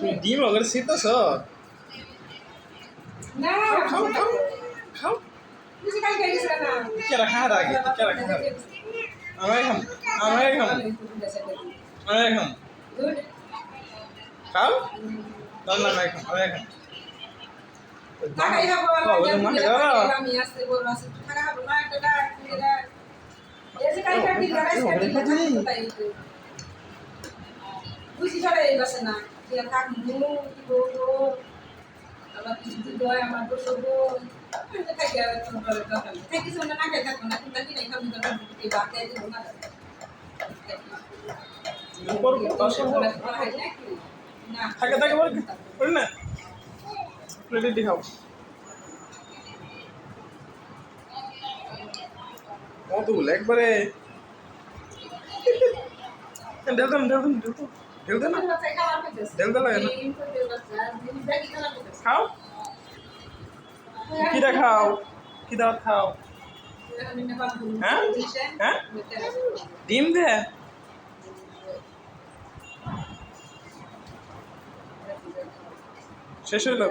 তুমি ডিম ওগুলো শীতছ না খাও খাও খাও বুঝি কাল গেছিস না কেরা খা আগে কেরা খা আমায় খাম গুড খাও দাঁড়া না খাম আমায় খাম টাকাই হবে মাকে দাও আমি আসতে বলবো আসতে টাকা হবে না একটা টাকা এই যে কাল কাটি লাগাই বুঝি চলে এই বাসে না কি থাক মু কি বলবো আমার কিছু দিতে হয় আমার বসবো থাকি আর তোমার দরকার নেই থাকি শোনা না খাই থাকবো না কিন্তু কি নাই খাবো দরকার এই বাতে দিব না উপর না থাকে থাকে বল না প্লেটে দিখাও কতগুলো একবারে ঢেলতে না ঢেলতে লাগে না খাও কিটা খাও কি দাওয়াত খাও হ্যাঁ হ্যাঁ ডিম দে শেষ হইল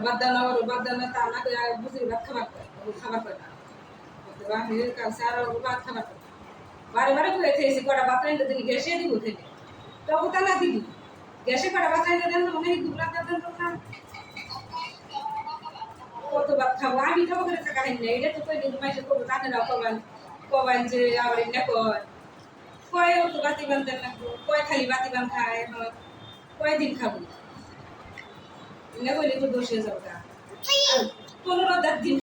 বাদ দাও না তা না বুঝি ভাত খাবার করে না ভাত খাবার বারে বারে খেয়েছি কটা ভাত রাইতে দিন গ্যাসে দিব থেকে তবু তা না দিবি গ্যাসে কটা ভাত রাইতে দেন মনে হয় দুপুরা দেন না কত ভাত খাবো আমি খাবো করে থাকা হয় না এটা তো কই দিন মাইসে করবো তাকে না কবান যে আবার এটা কয় তো বাতি বানতেন না কয় খালি বাতি বান খায় কয়দিন খাবো না বলে তো দোষে যাও 15 দিন